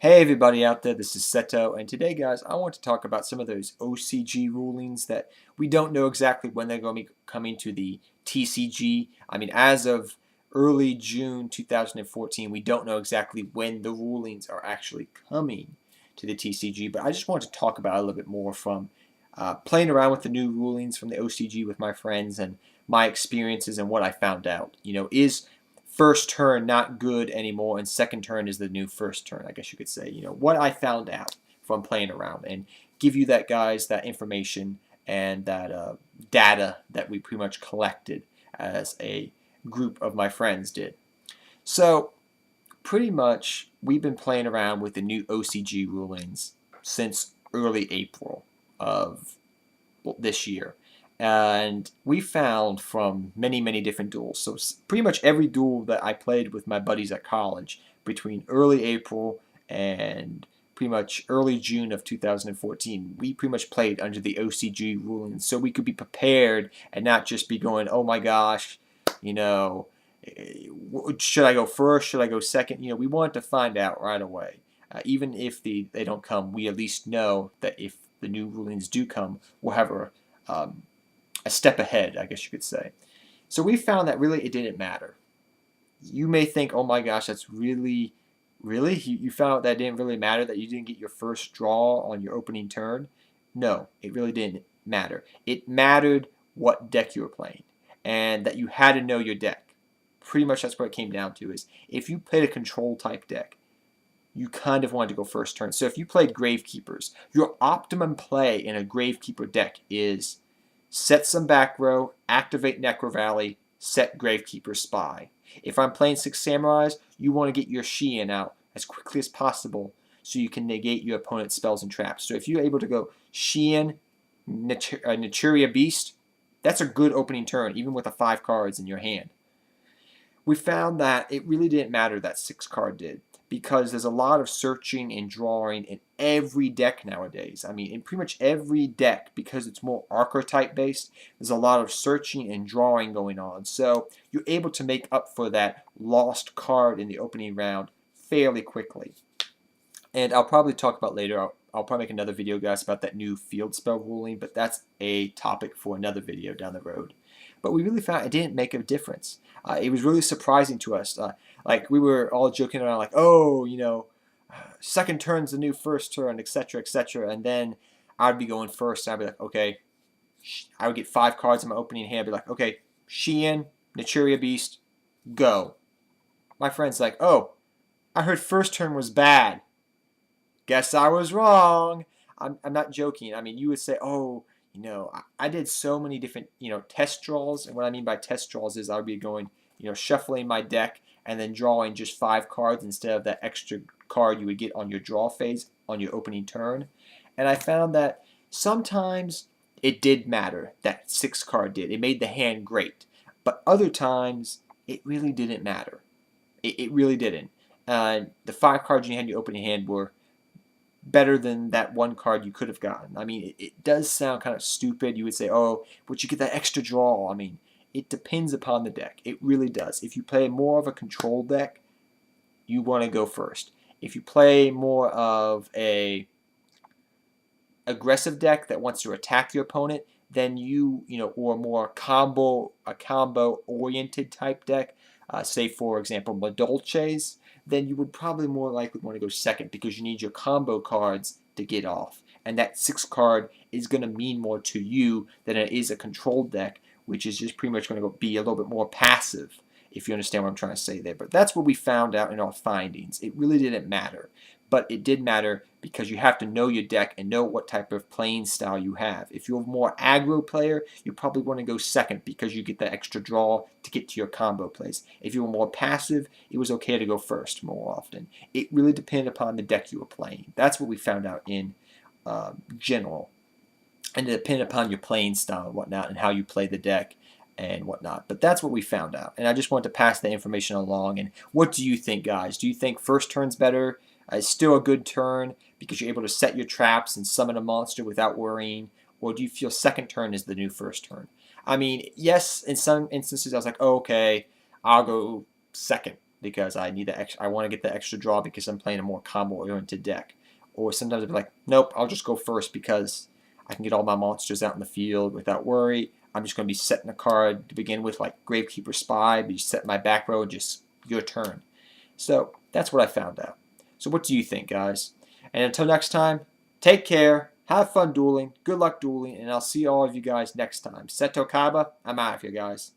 Hey everybody out there, this is Seto, and today guys I want to talk about some of those OCG rulings that we don't know exactly when they're going to be coming to the TCG. I mean, as of early June 2014, we don't know exactly when the rulings are actually coming to the TCG, but I just want to talk about it a little bit more from playing around with the new rulings from the OCG with my friends and my experiences and what I found out. Is first turn not good anymore, and second turn is the new first turn, I guess you could say. What I found out from playing around, and give you that, guys, that information and that data that we pretty much collected as a group of my friends did. So pretty much we've been playing around with the new OCG rulings since early April of this year. And we found from many different duels, so pretty much every duel that I played with my buddies at college between early April and pretty much early June of 2014, we pretty much played under the OCG ruling, so we could be prepared and not just be going, oh my gosh, should I go first, should I go second? We wanted to find out right away. Even if they don't come, we at least know that if the new rulings do come, we'll have a step ahead, I guess you could say. So we found that really it didn't matter. You may think, oh my gosh, that's really. You found out that it didn't really matter, that you didn't get your first draw on your opening turn? No, it really didn't matter. It mattered what deck you were playing, and that you had to know your deck. Pretty much that's what it came down to, is if you played a control type deck, you kind of wanted to go first turn. So if you played Gravekeepers, your optimum play in a Gravekeeper deck is set some back row, activate Necro Valley, set Gravekeeper Spy. If I'm playing Six Samurais, you want to get your Xian out as quickly as possible so you can negate your opponent's spells and traps. So if you're able to go Xian, Naturia Beast, that's a good opening turn, even with the 5 cards in your hand. We found that it really didn't matter that 6 card did, because there's a lot of searching and drawing in every deck nowadays. I mean, in pretty much every deck, because it's more archetype based, there's a lot of searching and drawing going on. So you're able to make up for that lost card in the opening round fairly quickly. And I'll probably talk about later, I'll probably make another video, guys, about that new field spell ruling, but that's a topic for another video down the road. But we really found it didn't make a difference. It was really surprising to us. Like, we were all joking around like, oh, second turn's the new first turn, etc., etc. And then I'd be going first, and I'd be like, okay, I would get 5 cards in my opening hand. I'd be like, okay, Xian, Naturia Beast, go. My friend's like, oh, I heard first turn was bad. Guess I was wrong. I'm not joking. I mean, you would say, oh, I did so many different, test draws. And what I mean by test draws is I would be going, shuffling my deck and then drawing just 5 cards instead of that extra card you would get on your draw phase on your opening turn. And I found that sometimes it did matter, that 6 card did. It made the hand great. But other times, it really didn't matter. It really didn't. The 5 cards you had in your opening hand were better than that 1 card you could have gotten. I mean, it does sound kind of stupid. You would say, oh, but you get that extra draw. I mean, it depends upon the deck. It really does. If you play more of a control deck, you want to go first. If you play more of a aggressive deck that wants to attack your opponent, then or more a combo oriented type deck, say for example Madolches, then you would probably more likely want to go second, because you need your combo cards to get off. And that 6 card is going to mean more to you than it is a control deck, which is just pretty much going to be a little bit more passive, if you understand what I'm trying to say there. But that's what we found out in our findings. It really didn't matter. But it did matter because you have to know your deck and know what type of playing style you have. If you're a more aggro player, you probably want to go second because you get the extra draw to get to your combo plays. If you were more passive, it was okay to go first more often. It really depended upon the deck you were playing. That's what we found out in general. And it depended upon your playing style and whatnot, and how you play the deck and whatnot. But that's what we found out. And I just wanted to pass the information along. And what do you think, guys? Do you think first turn's better? It's still a good turn because you're able to set your traps and summon a monster without worrying? Or do you feel second turn is the new first turn? I mean, yes, in some instances I was like, oh, okay, I'll go second. because I need the extra. I want to get the extra draw because I'm playing a more combo-oriented deck. Or sometimes I'll be like, nope, I'll just go first because I can get all my monsters out in the field without worry. I'm just going to be setting a card to begin with, like Gravekeeper Spy, but you set my back row, just your turn. So that's what I found out. So what do you think, guys? And until next time, take care, have fun dueling, good luck dueling, and I'll see all of you guys next time. Seto Kaiba, I'm out of here, guys.